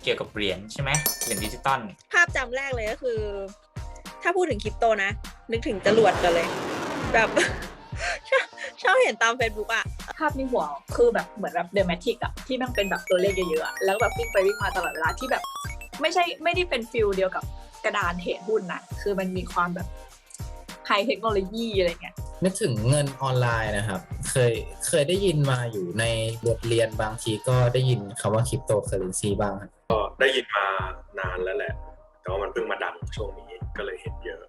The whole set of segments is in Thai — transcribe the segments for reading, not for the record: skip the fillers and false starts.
เกี่ยวกับเหรียญใช่ไหมเหรียญดิจิตอลภาพจำแรกเลยก็คือถ้าพูดถึงคริปโตนะนึกถึงจรวดกันเลยแบบ ชอบเห็นตาม Facebook อ่ะภาพในหัวคือแบบเหมือนแบบเดอะแมทริกอะที่มันเป็นแบบตัวเลขเยอะๆอะแล้วแบบวิ่งไปวิ่งมาตลอดเวลาที่แบบไม่ได้เป็นฟิลเดียวกับกระดานเทรดหุ้นนะคือมันมีความแบบไฮเทคโนโลยีอะไรเงี้ยนึกถึงเงินออนไลน์นะครับเคยได้ยินมาอยู่ในบทเรียนบางทีก็ได้ยินคำว่าคริปโตเคอเรนซีบ้างก็ได้ยินมานานแล้วแหละแต่ว่ามันเพิ่งมาดังช่วงนี้ก็เลยเห็นเยอะ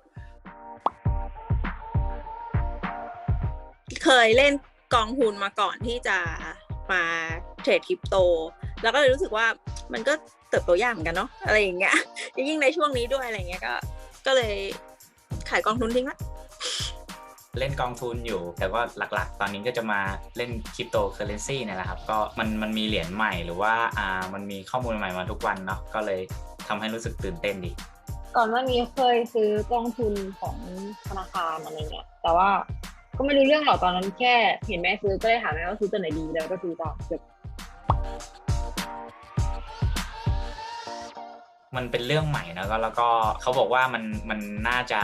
เคยเล่นกองทุนมาก่อนที่จะมาเทรดคริปโตแล้วก็เลยรู้สึกว่ามันก็เติบโตยากเหมือนกันเนาะอะไรอย่างเงี้ยยิ่งในช่วงนี้ด้วยอะไรเงี้ยก็เลยขายกองทุนทิ้งละเล่นกองทุนอยู่แต่ว่าหลักๆตอนนี้ก็จะมาเล่นคริปโตเคอเรนซีเนี่ยแหละครับก็มันมีเหรียญใหม่หรือว่ามันมีข้อมูลใหม่มาทุกวันเนาะก็เลยทำให้รู้สึกตื่นเต้นดีก่อนหน้านี้เคยซื้อกองทุนของธนาคารอะไรเงี้ยแต่ว่าก็ไม่รู้เรื่องหรอกตอนนั้นแค่เห็นแม่ซื้อก็เลยถามแม่ว่าซื้อตัวไหนดีแล้วก็ซื้อตามจบมันเป็นเรื่องใหม่นะแล้วก็เขาบอกว่ามันน่าจะ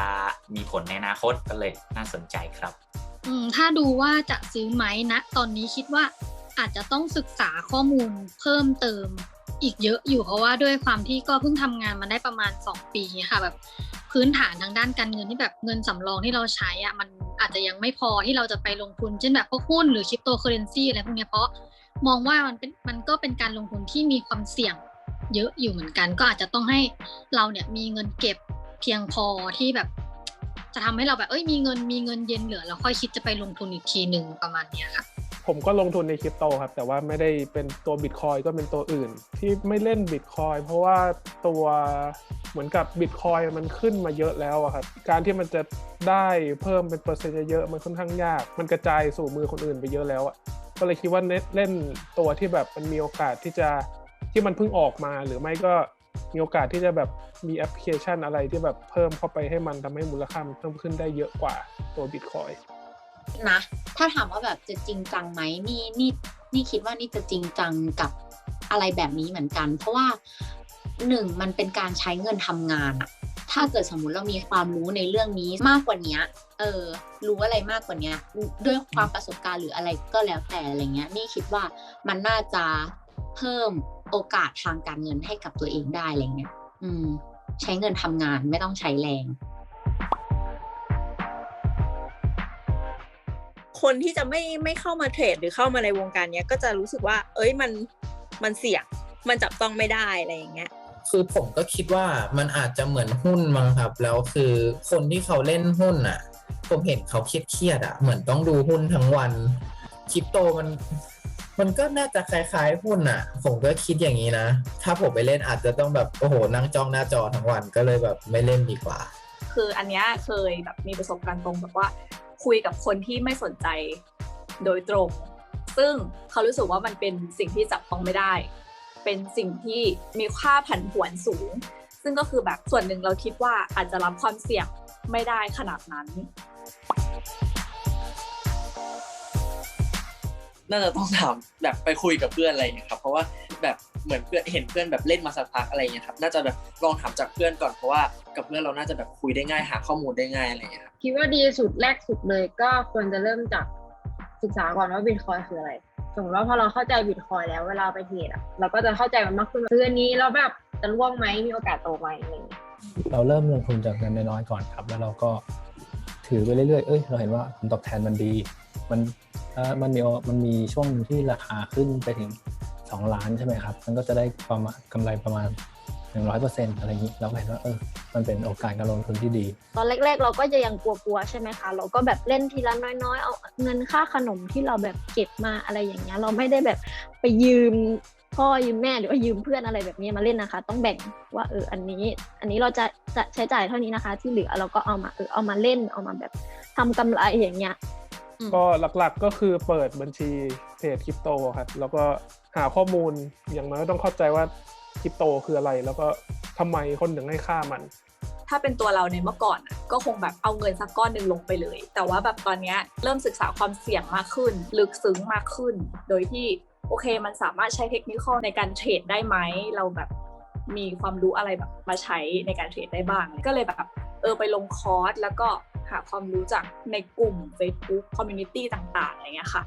มีผลในอนาคตก็เลยน่าสนใจครับถ้าดูว่าจะซื้อไหมนะตอนนี้คิดว่าอาจจะต้องศึกษาข้อมูลเพิ่มเติมอีกเยอะอยู่เพราะว่าด้วยความที่ก็เพิ่งทำงานมาได้ประมาณ2 ปีค่ะแบบพื้นฐานทางด้านการเงินที่แบบเงินสำรองที่เราใช้อ่ะมันอาจจะยังไม่พอที่เราจะไปลงทุนเช่นแบบพวกหุ้นหรือคริปโตเคอเรนซีอะไรพวกนี้เพราะมองว่ามันก็เป็นการลงทุนที่มีความเสี่ยงเยอะอยู่เหมือนกันก็อาจจะต้องให้เราเนี่ยมีเงินเก็บเพียงพอที่แบบจะทำให้เราแบบมีเงินเย็นเหลือแล้วค่อยคิดจะไปลงทุนอีกทีนึงประมาณนี้ค่ะผมก็ลงทุนในคริปโตครับแต่ว่าไม่ได้เป็นตัว Bitcoin ก็เป็นตัวอื่นที่ไม่เล่น Bitcoin เพราะว่าตัวเหมือนกับ Bitcoin มันขึ้นมาเยอะแล้วอะครับการที่มันจะได้เพิ่มเป็นเปอร์เซ็นต์เยอะๆมันค่อนข้างยากมันกระจายสู่มือคนอื่นไปเยอะแล้วอะก็เลยคิดว่าเล่นตัวที่แบบมันมีโอกาสที่มันเพิ่งออกมาหรือไม่ก็มีโอกาสที่จะแบบมีแอปพลิเคชันอะไรที่แบบเพิ่มเข้าไปให้มันทำให้มูลค่ามันเพิ่มขึ้นได้เยอะกว่าตัว Bitcoinนะถ้าถามว่าแบบจะจริงจังไหมนี่คิดว่านี่จะจริงจังกับอะไรแบบนี้เหมือนกันเพราะว่า1มันเป็นการใช้เงินทำงานอะถ้าเกิดสมมุติเรามีความรู้ในเรื่องนี้มากกว่านี้รู้อะไรมากกว่านี้ด้วยความประสบการณ์หรืออะไรก็แล้วแต่อะไรเงี้ยนี่คิดว่ามันน่าจะเพิ่มโอกาสทางการเงินให้กับตัวเองได้อะไรเงี้ยใช้เงินทำงานไม่ต้องใช้แรงคนที่จะไม่เข้ามาเทรดหรือเข้ามาในวงการเนี้ยก็จะรู้สึกว่ามันเสี่ยงมันจับต้องไม่ได้อะไรอย่างเงี้ยคือผมก็คิดว่ามันอาจจะเหมือนหุ้นมั้งครับแล้วคือคนที่เขาเล่นหุ้นอ่ะผมเห็นเขาเครียดอ่ะเหมือนต้องดูหุ้นทั้งวันคริปโตมันก็น่าจะคล้ายๆหุ้นอ่ะผมก็คิดอย่างนี้นะถ้าผมไปเล่นอาจจะต้องแบบโอ้โหนั่งจ้องหน้าจอทั้งวันก็เลยแบบไม่เล่นดีกว่าคืออันเนี้ยเคยแบบมีประสบการณ์ตรงแบบว่าคุยกับคนที่ไม่สนใจโดยตรงซึ่งเขารู้สึกว่ามันเป็นสิ่งที่จับต้องไม่ได้เป็นสิ่งที่มีค่าผันผวนสูงซึ่งก็คือแบบส่วนหนึ่งเราคิดว่าอาจจะรับความเสี่ยงไม่ได้ขนาดนั้นน่าจะต้องถามแบบไปคุยกับเพื่อนอะไรอย่างเงี้ยครับเพราะว่าแบบเหมือนเพื่อนเห็นเพื่อนแบบเล่นมาสักพักอะไรอย่างเงี้ยครับน่าจะแบบลองถามจากเพื่อนก่อนเพราะว่ากับเพื่อนเราน่าจะแบบคุยได้ง่ายหาข้อมูลได้ง่ายอะไรอย่างเงี้ยครับคิดว่าดีสุดแรกสุดเลยก็ควรจะเริ่มจากศึกษาก่อนว่า Bitcoin คืออะไรสมมติว่าพอเราเข้าใจ Bitcoin แล้วเวลาไปเทรดเราก็จะเข้าใจมันมากขึ้นซื้ออันนี้แล้วแบบจะร่วงไหมมีโอกาสโตไหมอะไรอย่างเงี้ยเราเริ่มลงทุนจากเงินน้อยๆก่อนครับแล้วเราก็ถือไปเรื่อยๆเราเห็นว่าผลตอบแทนมันดีมันมีช่วงที่ราคาขึ้นไปถึง2 ล้านใช่ไหมครับมันก็จะได้ประมาณกำไรประมาณ 100% อะไรอย่างนี้เราก็เห็นว่ามันเป็นโอกาสการลงทุนที่ดีตอนแรกๆเราก็จะยังกลัวๆใช่ไหมคะเราก็แบบเล่นทีละน้อยๆเอาเงินค่าขนมที่เราแบบเก็บมาอะไรอย่างเงี้ยเราไม่ได้แบบไปยืมพ่อยืมแม่หรือว่ายืมเพื่อนอะไรแบบนี้มาเล่นนะคะต้องแบ่งว่าอันนี้เราจะใช้จ่ายเท่านี้นะคะที่เหลือเราก็เอามาเล่นเอามาแบบทำกำไรอย่างเงี้ยก็หลักๆก็คือเปิดบัญชีเทรดคริปโตครับแล้วก็หาข้อมูลอย่างน้อยต้องเข้าใจว่าคริปโตคืออะไรแล้วก็ทำไมคนถึงให้ค่ามัน ถ้าเป็นตัวเราในเมื่อก่อนก็คงแบบเอาเงินสักก้อนหนึ่งลงไปเลยแต่ว่าแบบตอนนี้เริ่มศึกษาความเสี่ยงมากขึ้นลึกซึ้งมากขึ้นโดยที่โอเคมันสามารถใช้เทคนิคในการเทรดได้ไหมเราแบบมีความรู้อะไรแบบมาใช้ในการเทรดได้บ้างก็เลยแบบไปลงคอร์สแล้วก็หาความรู้จากในกลุ่ม Facebook Community ต่างๆอะไรเงี้ยค่ะ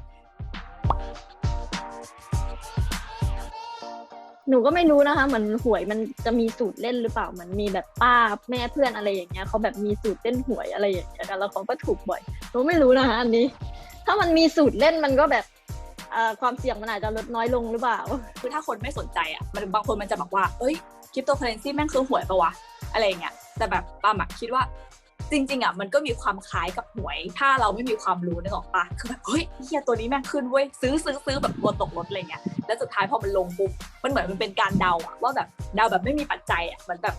หนูก็ไม่รู้นะคะเหมือนหวยมันจะมีสูตรเล่นหรือเปล่ามันมีแบบป้าแม่เพื่อนอะไรอย่างเงี้ยเขาแบบมีสูตรเล่นหวยอะไรอย่างเงี้ยกันแล้วเขาก็ถูกบ่อยหนูไม่รู้นะคะอันนี้ถ้ามันมีสูตรเล่นมันก็แบบความเสี่ยงมันอาจจะลดน้อยลงหรือเปล่าคือถ้าคนไม่สนใจมันบางคนมันจะบอกว่าเอ้ยคริปโตเคอเรนซีแม่งคือหวยปะวะอะไรอย่างเงี้ยแต่แบบป้าคิดว่าจริงๆมันก็มีความคล้ายกับหวยถ้าเราไม่มีความรู้นึกออกปะคือแบบเฮ้ยเฮียตัวนี้แม่งขึ้นเว้ยซื้อแบบตัวตกรถอะไรเงี้ยแล้วสุดท้ายพอมันลงปุ๊บมันเหมือนมันเป็นการเดาว่าแบบเดาแบบไม่มีปัจจัยมันแบบ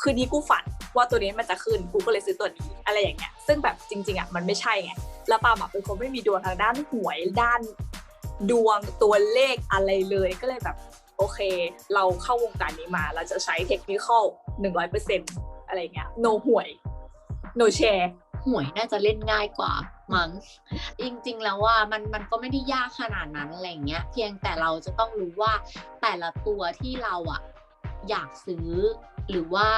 คืนนี้กูฝันว่าตัวนี้มันจะขึ้นกูก็เลยซื้อตัวนี้อะไรอย่างเงี้ยซึ่งแบบจริงๆมันไม่ใช่ไงแล้วป้าเป็นคนไม่มีดวงทางด้านหวยด้านดวงตัวเลขอะไรเลยก็เลยแบบโอเคเราเข้าวงการนี้มาเราจะใช้เทคนิค 100% อะไรเงี้ย no หวย no share หวยน่าจะเล่นง่ายกว่ามั้งจริงๆแล้วว่ามันก็ไม่ได้ยากขนาดนั้นอะไรเงี้ยเพียงแต่เราจะต้องรู้ว่าแต่ละตัวที่เราอยากซื้อหรือว่า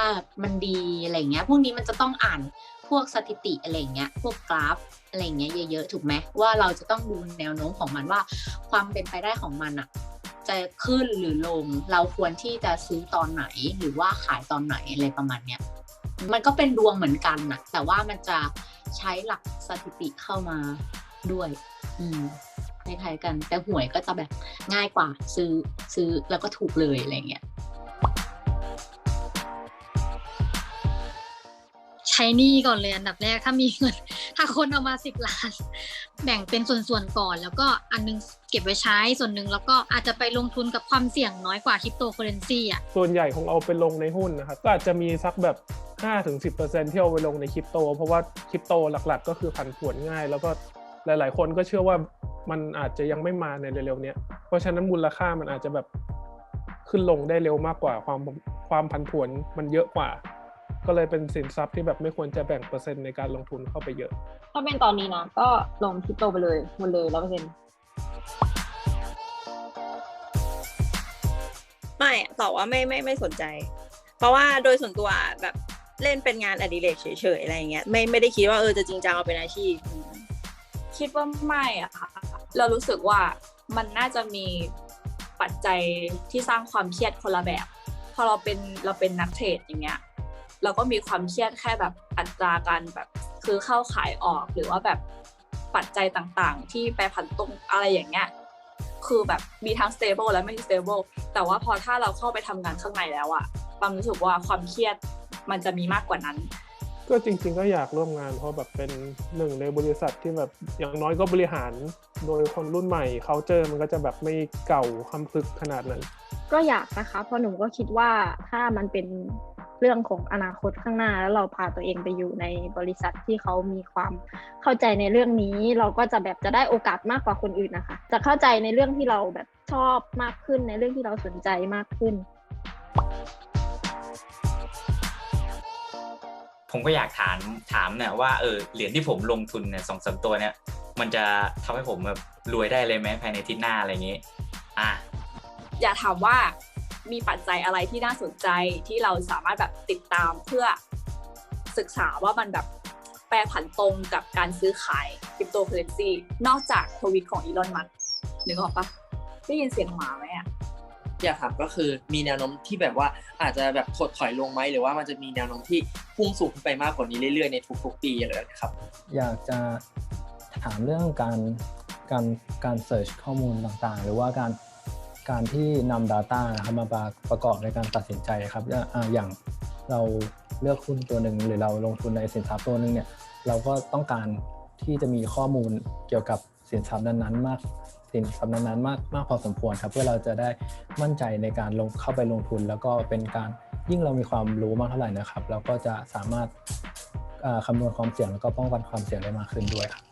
มันดีอะไรเงี้ยพวกนี้มันจะต้องอ่านพวกสถิติอะไรเงี้ยพวกกราฟอะไรเงี้ยเยอะๆถูกไหมว่าเราจะต้องดูแนวโน้มของมันว่าความเป็นไปได้ของมันจะขึ้นหรือลงเราควรที่จะซื้อตอนไหนหรือว่าขายตอนไหนอะไรประมาณเนี้ยมันก็เป็นดวงเหมือนกันแต่ว่ามันจะใช้หลักสถิติเข้ามาด้วยคล้ายๆกันแต่หวยก็จะแบบง่ายกว่าซื้อแล้วก็ถูกเลยอะไรเงี้ยใช้หนี้ก่อนเลยอันดับแรกถ้ามีเงินถ้าคนเอามา10 ล้านแบ่งเป็นส่วนๆก่อนแล้วก็อันนึงเก็บไว้ใช้ส่วนนึงแล้วก็อาจจะไปลงทุนกับความเสี่ยงน้อยกว่าคริปโตเคอเรนซีส่วนใหญ่คงเอาไปลงในหุ้นนะครับก็อาจจะมีสักแบบ 5-10% ที่เอาไปลงในคริปโตเพราะว่าคริปโตหลักๆก็คือผันผวนง่ายแล้วก็หลายๆคนก็เชื่อว่ามันอาจจะยังไม่มาในเร็วๆนี้เพราะฉะนั้นมูลค่ามันอาจจะแบบขึ้นลงได้เร็วมากกว่าความผันผวนมันเยอะกว่าก็เลยเป็นสินทรัพย์ที่แบบไม่ควรจะแบ่งเปอร์เซ็นต์ในการลงทุนเข้าไปเยอะถ้าเป็นตอนนี้นะก็ลงคริปโตไปเลยหมดเลย 100%ไม่ตอบว่าไม่สนใจเพราะว่าโดยส่วนตัวแบบเล่นเป็นงานอดิเรกเฉยๆอะไรอย่างเงี้ยไม่ได้คิดว่าจะจริงจังเอาเป็นอาชีพคิดว่าไม่ค่ะเรารู้สึกว่ามันน่าจะมีปัจจัยที่สร้างความเครียดคนละแบบพอเราเป็นนักเทรดอย่างเงี้ยเราก็มีความเครียดแค่แบบอัตราการแบบคือเข้าขายออกหรือว่าแบบปัจจัยต่างๆที่แปรผันตรงอะไรอย่างเงี้ยคือแบบมีทั้ง stable และไม่ stable แต่ว่าพอถ้าเราเข้าไปทำงานข้างในแล้วความรู้สึกว่าความเครียดมันจะมีมากกว่านั้นก็จริงๆก็อยากร่วมงานเพราะแบบเป็นหนึ่งในบริษัทที่แบบอย่างน้อยก็บริหารโดยคนรุ่นใหม่cultureมันก็จะแบบไม่เก่าคำพึกขนาดนั้นก็อยากนะคะเพราะหนูก็คิดว่าถ้ามันเป็นเรื่องของอนาคตข้างหน้าแล้วเราพาตัวเองไปอยู่ในบริษัทที่เขามีความเข้าใจในเรื่องนี้เราก็จะแบบจะได้โอกาสมากกว่าคนอื่นนะคะจะเข้าใจในเรื่องที่เราแบบชอบมากขึ้นในเรื่องที่เราสนใจมากขึ้นผมก็อยากถามเนี่ยว่าเหรียญที่ผมลงทุนเนี่ย 2-3 ตัวเนี่ยมันจะทำให้ผมแบบรวยได้เลยไหมภายในอาทิตย์หน้าอะไรอย่างนี้อยากถามว่ามีปัจจัยอะไรที่น่าสนใจที่เราสามารถแบบติดตามเพื่อศึกษาว่ามันแบบแปรผันตรงกับการซื้อขายคริปโตเคอเรนซีนอกจากทวิตของอีลอนมัสก์นึกออกปะได้ยินเสียงหมาไหมอยากถามก็คือมีแนวโน้มที่แบบว่าอาจจะแบบถดถอยลงไหมหรือว่ามันจะมีแนวโน้มที่พุ่งสูงขึ้นไปมากกว่านี้เรื่อยๆในทุกๆปีเลยครับอยากจะถามเรื่องการเสิร์ชข้อมูลต่างๆหรือว่าการที่นำ data นะครับมาประกอบในการตัดสินใจครับอย่างเราเลือกหุ้นตัวหนึ่งหรือเราลงทุนในสินทรัพย์ตัวหนึ่งเนี่ยเราก็ต้องการที่จะมีข้อมูลเกี่ยวกับสินทรัพย์นั้นๆมากพอสมควรครับเพื่อเราจะได้มั่นใจในการเข้าไปลงทุนแล้วก็เป็นการยิ่งเรามีความรู้มากเท่าไหร่นะครับเราก็จะสามารถคำนวณความเสี่ยงแล้วก็ป้องกันความเสี่ยงได้มากขึ้นด้วยครับ